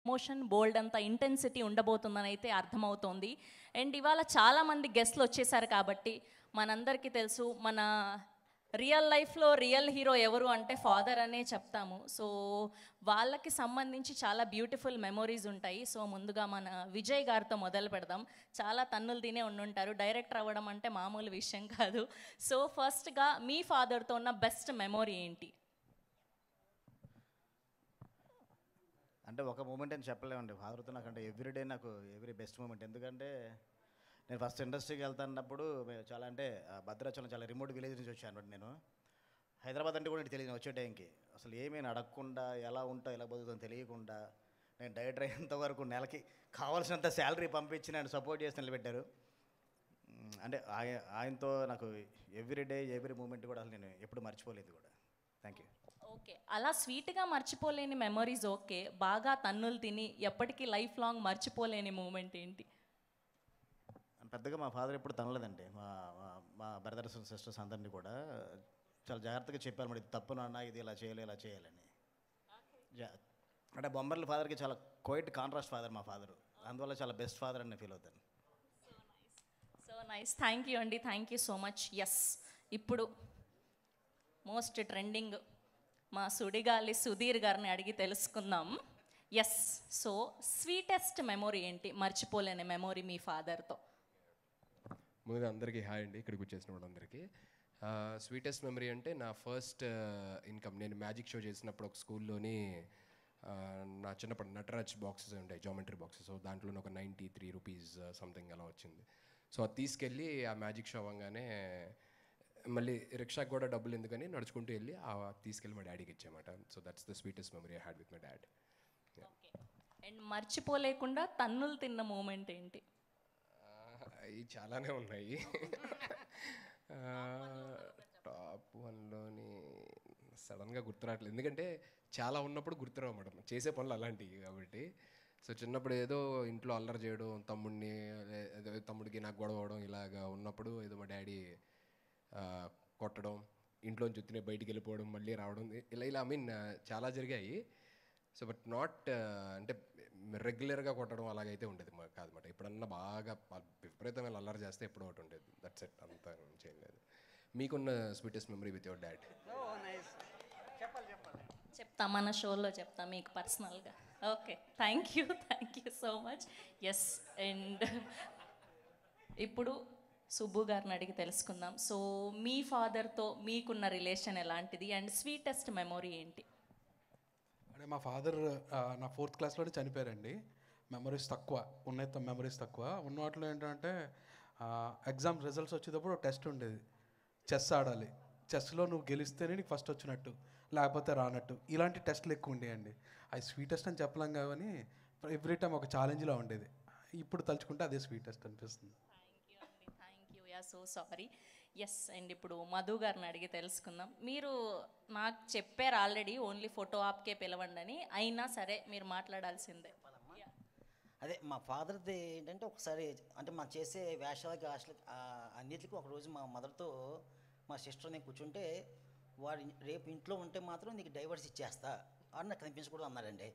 Emotion బోల్డ్ అంత intensity ఉండబోతుందని అయితే అర్థమవుతోంది. అండ్ ఇవాళ చాలామంది గెస్ట్లు వచ్చేసారు కాబట్టి మనందరికీ తెలుసు, మన రియల్ లైఫ్లో రియల్ హీరో ఎవరు అంటే ఫాదర్ అనే చెప్తాము. సో వాళ్ళకి సంబంధించి చాలా బ్యూటిఫుల్ మెమొరీస్ ఉంటాయి. సో ముందుగా మన విజయ్ గారితో మొదలు పెడదాం. చాలా తన్నులు తినే ఉండుంటారు, డైరెక్టర్ అవ్వడం అంటే మామూలు విషయం కాదు. సో ఫస్ట్గా మీ ఫాదర్తో ఉన్న బెస్ట్ మెమొరీ ఏంటి? అంటే ఒక మూమెంట్ అని చెప్పలేమండి. ఫాదర్తో నాకంటే ఎవ్రీడే నాకు ఎవ్రీ బెస్ట్ మూమెంట్. ఎందుకంటే నేను ఫస్ట్ ఇండస్ట్రీకి వెళ్తున్నప్పుడు చాలా అంటే భద్రాచలం చాలా రిమోట్ విలేజ్ నుంచి వచ్చాను అనమాట. నేను హైదరాబాద్ అంటే కూడా నాకు తెలియదు వచ్చే టైంకి. అసలు ఏమీ అడగకుండా ఎలా ఉంటా ఎలా బతుకుతుందో తెలియకుండా నేను డైరెక్టర్ అయ్యేంత వరకు నెలకి కావాల్సినంత శాలరీ పంపించి నన్ను సపోర్ట్ చేసి నిలబెట్టారు. అంటే ఆయనతో నాకు ఎవ్రీడే ఎవ్రీ మూమెంట్ కూడా అసలు నేను ఎప్పుడు మర్చిపోలేదు కూడా. Thank you. ఓకే, అలా స్వీట్గా మర్చిపోలేని మెమరీస్ ఓకే, బాగా తన్నులు తిని ఎప్పటికీ లైఫ్ లాంగ్ మర్చిపోలేని మూమెంట్ ఏంటి? పెద్దగా మా ఫాదర్ ఎప్పుడు తనలేదండి. మా బ్రదర్స్ అండ్ సిస్టర్స్ అందరినీ కూడా చాలా జాగ్రత్తగా చెప్పారు, మరి ఇది తప్పు నాన్న, ఇది ఇలా చేయాలి ఇలా చేయాలని. అంటే బొమ్మర్ల ఫాదర్కి చాలా క్వైట్ కాంట్రాస్ట్ ఫాదర్ మా ఫాదరు. అందువల్ల చాలా బెస్ట్ ఫాదర్ అని ఫీల్ అవుతాను. సో నైస్, థ్యాంక్ యూ అండి, thank you so much. Yes, ఇప్పుడు మోస్ట్ ట్రెండింగ్ మా సుడిగాలి సుధీర్ గారిని అడిగి తెలుసుకుందాం. ఎస్, సో స్వీటెస్ట్ మెమొరీ ఏంటి, మర్చిపోలేని మెమొరీ మీ ఫాదర్తో? ముందుగా అందరికీ హాయ్ అండి, ఇక్కడికి వచ్చేసిన వాళ్ళందరికీ. స్వీటెస్ట్ మెమరీ అంటే నా ఫస్ట్ ఇన్కమ్, నేను మ్యాజిక్ షో చేసినప్పుడు ఒక స్కూల్లోని నా చిన్నప్పుడు నటరాజ్ బాక్సెస్ ఉంటాయి, జామెట్రీ బాక్సెస్. సో దాంట్లో ఒక 93 రూపీస్ సంథింగ్ అలా వచ్చింది. సో అది తీసుకెళ్ళి ఆ మ్యాజిక్ షో అవ్వగానే మళ్ళీ రిక్షాకి కూడా డబ్బులు ఎందుకని నడుచుకుంటూ వెళ్ళి తీసుకెళ్ళి మా డాడీకి ఇచ్చామాట. So that's the sweetest memory I had with my dad. And మర్చిపోలేకుండా తన్నులు తిన్న మూమెంట్ ఏంటి? అవి చాలానే ఉన్నాయి. టాప్ వన్లోని సడన్గా గుర్తురావట్లేదు, ఎందుకంటే చాలా ఉన్నప్పుడు గుర్తురావు అన్నమాట, చేసే పనులు అలాంటివి కాబట్టి. సో చిన్నప్పుడు ఏదో ఇంట్లో అల్లరి చేయడం, తమ్ముడికి నాకు గొడవ అవడం ఇలాగా ఉన్నప్పుడు ఏదో మా డాడీ కొట్టడం, ఇంట్లోంచి వచ్చిన బయటికి వెళ్ళిపోవడం, మళ్ళీ రావడం, ఇలా ఐ మీన్ చాలా జరిగాయి. సో బట్ నాట్ అంటే రెగ్యులర్గా కొట్టడం అలాగైతే ఉండేది కాదన్నమాట. ఎప్పుడన్నా బాగా విపరీతమైన అల్లరి చేస్తే ఎప్పుడో ఒకటి ఉండేది, దట్స్ ఇట్, అంతా చేయలేదు. మీకున్న sweetest memory with your dad? చెప్తా, మన షోలో చెప్తా మీకు పర్సనల్గా. Okay, thank you so much. Yes, and ఇప్పుడు సుబ్బు గారిని అడిగి తెలుసుకుందాం. సో మీ ఫాదర్తో మీకున్న రిలేషన్ ఎలాంటిది అండ్ స్వీటెస్ట్ మెమొరీ ఏంటి? అంటే మా ఫాదర్ నా 4th క్లాస్లోనే చనిపోయారండి. మెమరీస్ తక్కువ ఉన్నాయి, మెమరీస్ తక్కువ ఉన్న వాటిలో ఏంటంటే ఎగ్జామ్ రిజల్ట్స్ వచ్చేటప్పుడు టెస్ట్ ఉండేది, చెస్ ఆడాలి, చెస్లో నువ్వు గెలిస్తేనే నీకు ఫస్ట్ వచ్చినట్టు, లేకపోతే రానట్టు, ఇలాంటి టెస్ట్లు ఎక్కువ ఉండేయండి. అవి స్వీటెస్ట్ అని చెప్పలేం కానీ ఎవ్రీ టైం ఒక ఛాలెంజ్లా ఉండేది. ఇప్పుడు తలుచుకుంటే అదే స్వీటెస్ట్ అనిపిస్తుంది. Thank you, yeah so sorry. Yes, and ఇప్పుడు మధు గారిని అడిగి తెలుసుకుందాం. మీరు నాకు చెప్పారు ఆల్రెడీ ఓన్లీ ఫోటో ఆప్కే పిలవండి అని, అయినా సరే మీరు మాట్లాడాల్సిందే. అదే మా ఫాదర్ది ఏంటంటే ఒకసారి అంటే మా చేసే వేషాలకి అన్నిటికీ ఒకరోజు మా మదర్తో మా సిస్టర్ నేను కూర్చుంటే, వాడు రేపు ఇంట్లో ఉంటే మాత్రం నీకు డైవర్స్ ఇచ్చేస్తా అని నాకు కనిపించకూడదు అన్నాడండి.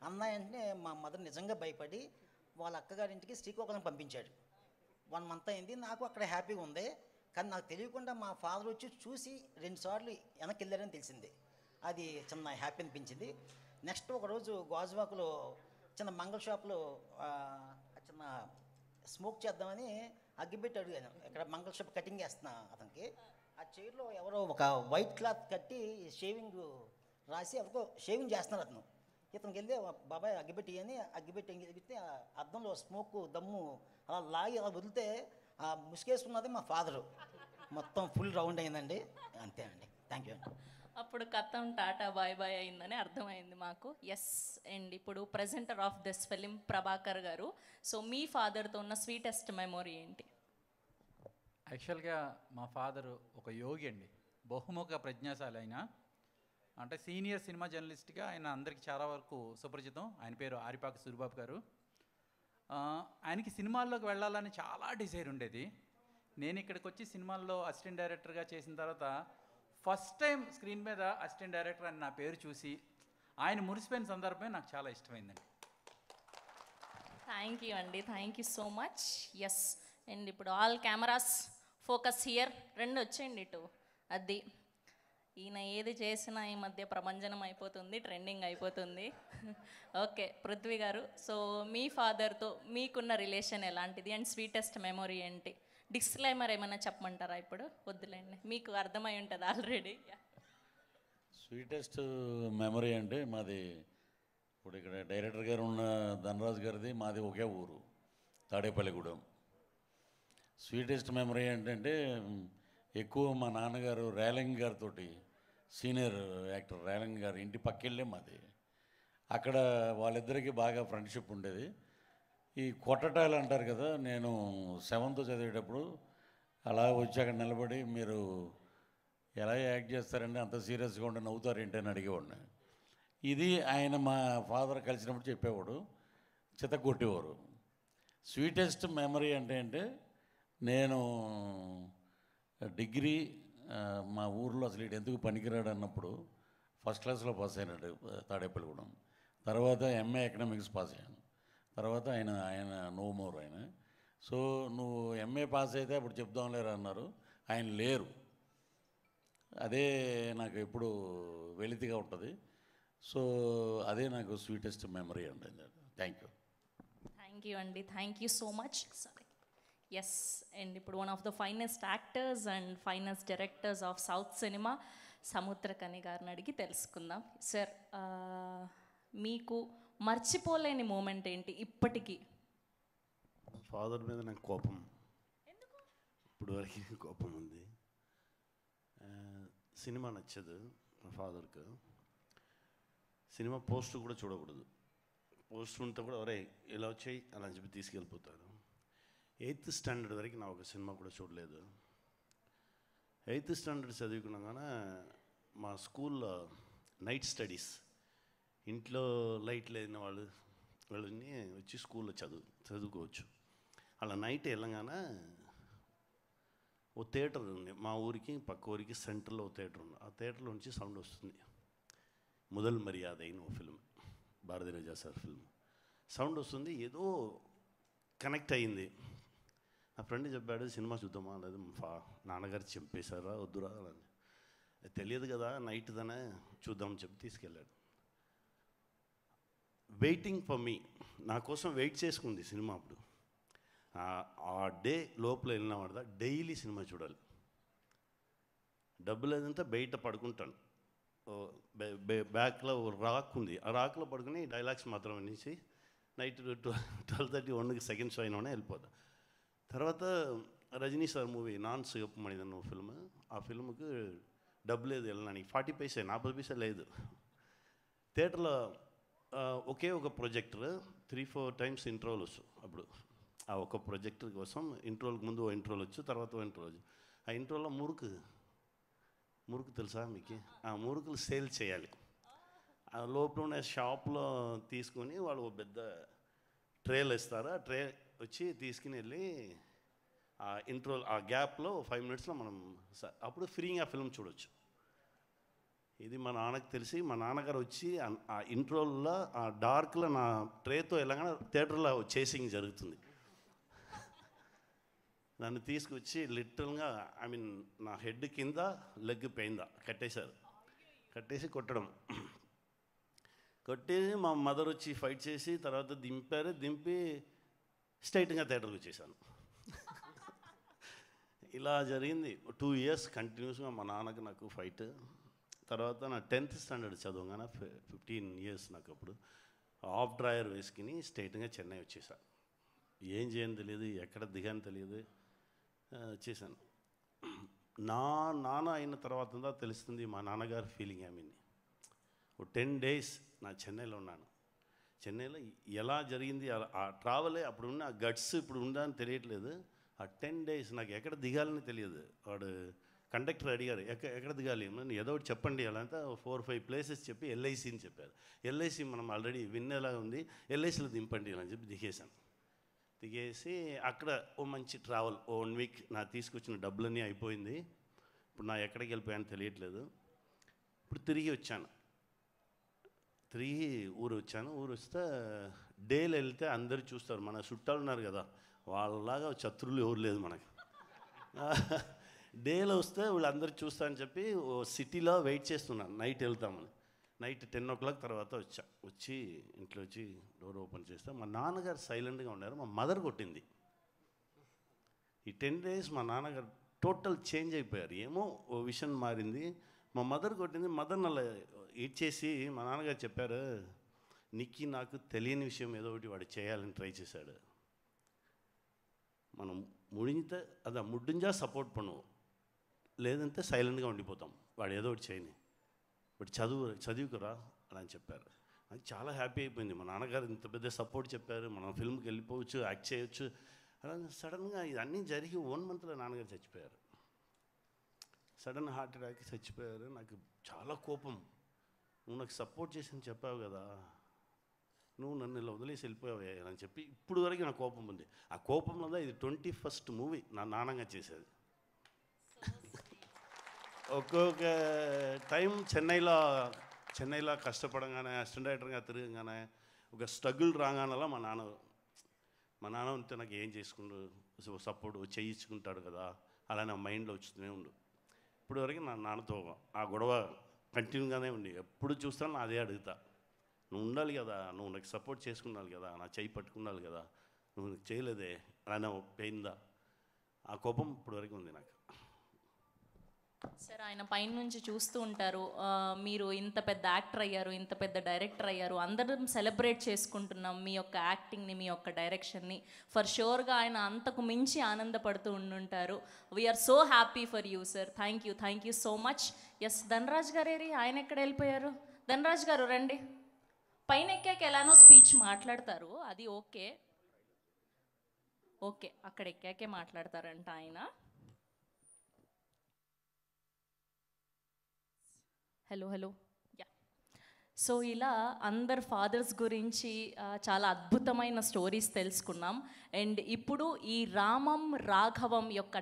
అన్నాయంటే మా మదర్ నిజంగా భయపడి వాళ్ళ అక్కగారింటికి శ్రీకాకుళం పంపించాడు. 1 మంత్ అయింది, నాకు అక్కడ హ్యాపీగా ఉంది. కానీ నాకు తెలియకుండా మా ఫాదర్ వచ్చి చూసి 2 సార్లు వెనక్కి వెళ్ళారని తెలిసింది. అది చిన్న హ్యాపీ అనిపించింది. నెక్స్ట్ ఒకరోజు గాజువాకులో చిన్న మంగళ షాప్లో చిన్న స్మోక్ చేద్దామని అగ్గిపెట్టి అడిగాను. ఇక్కడ మంగళ షాప్ కటింగ్ చేస్తున్నా అతనికి. ఆ చైర్లో ఎవరో ఒక వైట్ క్లాత్ కట్టి షేవింగ్ రాసి ఎవరికో షేవింగ్ చేస్తున్నారు అతను. ఇతనికి వెళ్ళి బాబాయ్ అగ్గిపెట్టి అని అగ్గిపెట్టి ఎంగితే అద్దంలో స్మోక్ దమ్ము అలా లాగి అలా వదిలితే ఆ ముసుగేసుకున్నది మా ఫాదరు. మొత్తం ఫుల్ రౌండ్ అయిందండి. అంతే అండి, థ్యాంక్ యూ అండి. అప్పుడు కథం టాటా బాయ్ బాయ్ అయిందని అర్థమైంది మాకు. ఎస్, అండ్ ఇప్పుడు presenter of this film Prabhakar గారు. సో మీ ఫాదర్తో ఉన్న స్వీటెస్ట్ మెమొరీ ఏంటి? యాక్చువల్గా మా ఫాదరు ఒక యోగి అండి, బహుముఖ ప్రజ్ఞాశాలి. ఆయన అంటే సీనియర్ సినిమా జర్నలిస్ట్గా ఆయన అందరికీ చాలా వరకు సుపరిచితం. ఆయన పేరు ఆరిపాక సూరిబాబు గారు. ఆయనకి సినిమాల్లోకి వెళ్ళాలని చాలా డిజైర్ ఉండేది. నేను ఇక్కడికి వచ్చి సినిమాల్లో అసిస్టెంట్ డైరెక్టర్గా చేసిన తర్వాత ఫస్ట్ టైం స్క్రీన్ మీద అసిస్టెంట్ డైరెక్టర్ అని నా పేరు చూసి ఆయన మురిసిపోయిన సందర్భమే నాకు చాలా ఇష్టమైందండి. థ్యాంక్ యూ అండి, thank you so much. Yes, and ఇప్పుడు ఆల్ కెమెరాస్ ఫోకస్ హియర్. రెండు వచ్చేయండి ఇటు. అది ఈయన ఏది చేసినా ఈ మధ్య ప్రభంజనం అయిపోతుంది, ట్రెండింగ్ అయిపోతుంది. ఓకే పృథ్వీ గారు, సో మీ ఫాదర్తో మీకున్న రిలేషన్ ఎలాంటిది అండ్ స్వీటెస్ట్ మెమొరీ ఏంటి? డిస్క్లైమర్ ఏమైనా చెప్పమంటారా? ఇప్పుడు వద్దులేండి, మీకు అర్థమై ఉంటుంది ఆల్రెడీ. స్వీటెస్ట్ మెమరీ అంటే మాది ఇప్పుడు ఇక్కడ డైరెక్టర్ గారు ఉన్న ధనరాజు గారిది మాది ఒకే ఊరు, తాడేపల్లిగూడెం. స్వీటెస్ట్ మెమరీ ఏంటంటే ఎక్కువ మా నాన్నగారు రేలంగ్ గారితో, సీనియర్ యాక్టర్ రేలంగ్ గారు ఇంటి పక్కెళ్ళే మాది. అక్కడ వాళ్ళిద్దరికీ బాగా ఫ్రెండ్షిప్ ఉండేది. ఈ కొట్టటాలు అంటారు కదా, నేను 7th చదివేటప్పుడు అలా వచ్చి అక్కడ నిలబడి మీరు ఎలా యాక్ట్ చేస్తారండి, అంత సీరియస్గా ఉండి నవ్వుతారేంటి అని అడిగేవాడిని. ఇది ఆయన మా ఫాదర్ కలిసినప్పుడు చెప్పేవాడు, చితగొట్టేవారు. స్వీటెస్ట్ మెమరీ అంటే నేను డిగ్రీ మా ఊర్లో అసలు ఇటు ఎందుకు పనికిరాడు అన్నప్పుడు ఫస్ట్ క్లాస్లో పాస్ అయినాడు తాడేపల్లిగూడెం. తర్వాత ఎంఏ ఎకనామిక్స్ పాస్ అయ్యాను. తర్వాత ఆయన నో మోర్ ఆయన. సో నువ్వు ఎంఏ పాస్ అయితే అప్పుడు చెప్దాం లేరు అన్నారు, ఆయన లేరు. అదే నాకు ఎప్పుడు వెలితిగా ఉంటుంది. సో అదే నాకు స్వీటెస్ట్ మెమరీ అండి. Thank you. థ్యాంక్ యూ అండి, thank you so much. Sorry. Yes, and ఇప్పుడు one of the finest actors and finest directors of south cinema Samuthirakani గారిని అడిగి తెలుసుకుందాం. సార్, మీకు మర్చిపోలేని మూమెంట్ ఏంటి ఇప్పటికీ? ఫాదర్ మీద నాకు కోపం, ఇప్పుడు వరకు కోపం ఉంది. సినిమా నచ్చదు మా ఫాదర్కు. సినిమా పోస్ట్ కూడా చూడకూడదు. పోస్ట్ ఉంటే కూడా ఒరే ఇలా వచ్చాయి అలా అని చెప్పి తీసుకెళ్ళిపోతారు. 8th స్టాండర్డ్ వరకు నా ఒక సినిమా కూడా చూడలేదు. 8th స్టాండర్డ్ చదువుకున్నాగానే మా స్కూల్లో నైట్ స్టడీస్, ఇంట్లో లైట్ లేని వాళ్ళని వచ్చి స్కూల్లో చదువుకోవచ్చు. అలా నైట్ వెళ్ళగానే ఓ థియేటర్ ఉంది మా ఊరికి, పక్క ఊరికి సెంటర్లో ఓ థియేటర్ ఉంది. ఆ థియేటర్లో నుంచి సౌండ్ వస్తుంది. మొదల్ మర్యాద అయిన ఓ film, Bharathiraja sir film. Sound వస్తుంది, ఏదో కనెక్ట్ అయ్యింది. నా ఫ్రెండ్ చెప్పాడు సినిమా చూద్దామా, లేదు నాన్నగారు చంపేశారా వద్దురా అని. తెలియదు కదా నైట్ దానే చూద్దామని చెప్పి తీసుకెళ్ళాడు. వెయిటింగ్ ఫర్ మీ, నా కోసం వెయిట్ చేసుకుంది సినిమా. అప్పుడు ఆ డే లోపల వెళ్ళిన వాడదా డైలీ సినిమా చూడాలి. డబ్బు లేదంటే బయట పడుకుంటాను. బ్యాక్లో రాక్ ఉంది, ఆ రాక్లో పడుకుని డైలాగ్స్ మాత్రం వినేసి నైట్ 12:30 1కి సెకండ్ షో అయినా వెళ్ళిపోతా. తర్వాత Rajini sir movie Naan Sigappu Manithan film, ఆ ఫిల్మ్కి డబ్బు లేదు వెళ్ళడానికి, 40 పైసే 40 పైసే లేదు. థియేటర్లో ఒకే ఒక ప్రొజెక్టర్ 3-4 టైమ్స్ ఇంట్రోల్ వచ్చు. అప్పుడు ఆ ఒక ప్రొజెక్టర్ కోసం ఇంట్రోల్కి ముందు ఓ ఇంట్రోల్ వచ్చు, తర్వాత ఓ ఇంట్రోల్ వచ్చు. ఆ ఇంట్రోల్లో మురుకు తెలుసా మీకు? ఆ మురుకులు సేల్ చేయాలి. ఆ లోపల ఉన్న షాప్లో తీసుకొని వాళ్ళు ఒక పెద్ద ట్రేలు ఇస్తారు. ఆ ట్రే వచ్చి తీసుకుని వెళ్ళి ఆ ఇంట్రోల్ ఆ గ్యాప్లో 5 మినిట్స్లో మనం అప్పుడు ఫ్రీగా ఫిల్మ్ చూడవచ్చు. ఇది మా నాన్నకు తెలిసి మా నాన్నగారు వచ్చి ఆ ఇంట్రోల్లో ఆ డార్క్లో నా ట్రేతో వెళ్ళగానే థియేటర్లో చేసింగ్ జరుగుతుంది. నన్ను తీసుకొచ్చి లిటరల్గా నా హెడ్ కింద లెగ్ పైన కట్టేశారు. కట్టేసి కొట్టడం, కొట్టేసి మా మదర్ వచ్చి ఫైట్ చేసి తర్వాత దింపారు. దింపి స్ట్రైట్గా థియేటర్కి వచ్చేసాను. ఇలా జరిగింది 2 years కంటిన్యూస్గా మా నాన్నకు నాకు ఫైట్. తర్వాత నా 10th స్టాండర్డ్ చదవగానే 15 years నాకు అప్పుడు ఆఫ్ డ్రాయర్ వేసుకుని స్ట్రైట్గా చెన్నై వచ్చేసాను. ఏం చేయని తెలియదు, ఎక్కడ దిగాని తెలియదు, వచ్చేసాను. నా నాన్న అయిన తర్వాత తెలుస్తుంది మా నాన్నగారు ఫీలింగ్. ఓ 10 days నా చెన్నైలో ఉన్నాను. చెన్నైలో ఎలా జరిగింది ఆ ట్రావెలే, అప్పుడు ఉన్న గట్స్ ఇప్పుడు ఉందా అని తెలియట్లేదు. ఆ 10 days నాకు ఎక్కడ దిగాలని తెలియదు. వాడు కండక్టర్ అడిగారు ఎక్కడ దిగాలి, ఏదో ఒకటి చెప్పండి. అలా అంతా 4-5 places చెప్పి ఎల్ఐసి అని చెప్పారు. ఎల్ఐసి మనం ఆల్రెడీ విన్నేలా ఉంది, ఎల్ఐసిలో దింపండి అని చెప్పి దిగేశాను. దిగేసి అక్కడ ఓ మంచి ట్రావెల్ 1 week నా తీసుకొచ్చిన డబ్బులన్నీ అయిపోయింది. ఇప్పుడు నా ఎక్కడికి వెళ్ళిపోయాను తెలియట్లేదు. ఇప్పుడు తిరిగి వచ్చాను. తిరిగి ఊరు వచ్చాను. ఊరు వస్తే డేలో వెళ్తే అందరు చూస్తారు, మన చుట్టాలు ఉన్నారు కదా వాళ్ళలాగా శత్రువులు ఎవరు లేదు మనకి. డేలో వస్తే వీళ్ళందరూ చూస్తా అని చెప్పి సిటీలో వెయిట్ చేస్తున్నాను, నైట్ వెళ్తామని. నైట్ 10 o'clock తర్వాత వచ్చి ఇంట్లో వచ్చి డోర్ ఓపెన్ చేస్తే మా నాన్నగారు సైలెంట్గా ఉన్నారు, మా మదర్ కొట్టింది. ఈ 10 days మా నాన్నగారు టోటల్ చేంజ్ అయిపోయారు, ఏమో ఓ విషయం మారింది. మా మదర్ కొట్టింది, మదర్ నల్ల ఇచ్చేసి మా నాన్నగారు చెప్పారు, నీకు నాకు తెలియని విషయం ఏదో ఒకటి వాడు చేయాలని ట్రై చేశాడు, మనం ముడింతే అదా ముడ్డింజా సపోర్ట్ பண்ணுவோம், లేదంటే సైలెంట్గా ఉండిపోతాం, వాడు ఏదో ఒకటి చేయని, బట్ చదువుకురా అలా అని చెప్పారు. అది చాలా హ్యాపీ అయిపోయింది. మా నాన్నగారు ఇంత పెద్ద సపోర్ట్ చెప్పారు, మనం ఫిల్మ్కి వెళ్ళిపోవచ్చు, యాక్ట్ చేయొచ్చు. అలా సడన్గా ఇవన్నీ జరిగి 1 monthలో నాన్నగారు చచ్చిపోయారు. సడన్ హార్ట్ అటాక్ చచ్చిపోయారు. నాకు చాలా కోపం, నువ్వు నాకు సపోర్ట్ చేసి చెప్పావు కదా, నువ్వు నన్ను ఇలా వదిలేసి వెళ్ళిపోయావే అని చెప్పి ఇప్పుడు వరకు నాకు కోపం ఉంది. ఆ కోపంలో ఇది 21st మూవీ నా నాన్నగా చేసేది. ఒక్కొక్క టైం చెన్నైలో కష్టపడంగానే అసిస్టెంట్ డైరెక్టర్గా తిరగగానే ఒక స్ట్రగుల్ రాగానలా మా నాన్న ఉంటే నాకు ఏం చేసుకుంటూ సపోర్ట్ చేయించుకుంటాడు కదా, అలా నా మైండ్లో వచ్చుతూనే ఉండు. ఇప్పుడు వరకు నా నాన్నతో ఆ గొడవ కంటిన్యూగానే ఉంది. ఎప్పుడు చూస్తాను నా అదే అడుగుతా, నువ్వు ఉండాలి కదా, నువ్వు నాకు సపోర్ట్ చేసుకున్నాను కదా, నా చేయి పట్టుకున్నాను కదా, నువ్వు నాకు చేయలేదే అలానే పోయిందా, ఆ కోపం ఇప్పుడు వరకు ఉంది నాకు. సార్ ఆయన పైన నుంచి చూస్తూ ఉంటారు, మీరు ఇంత పెద్ద యాక్టర్ అయ్యారు, ఇంత పెద్ద డైరెక్టర్ అయ్యారు, అందరం సెలబ్రేట్ చేసుకుంటున్నాం మీ యొక్క యాక్టింగ్ని, మీ యొక్క డైరెక్షన్ని. ఫర్ షూర్గా ఆయన అంతకు మించి ఆనందపడుతూ ఉండుంటారు. We're so happy for you sir. Thank you so much. Yes, Dhanraj గారేరి, ఆయన ఎక్కడ వెళ్ళిపోయారు? ధనరాజ్ గారు రండి. పైన ఎక్కాక ఎలానో స్పీచ్ మాట్లాడతారు, అది ఓకే, అక్కడ ఎక్కాకే మాట్లాడతారంట ఆయన. Hello yeah. సో ఇలా అందరు ఫాదర్స్ గురించి చాలా అద్భుతమైన స్టోరీస్ తెలుసుకున్నాం. అండ్ ఇప్పుడు ఈ రామం రాఘవం యొక్క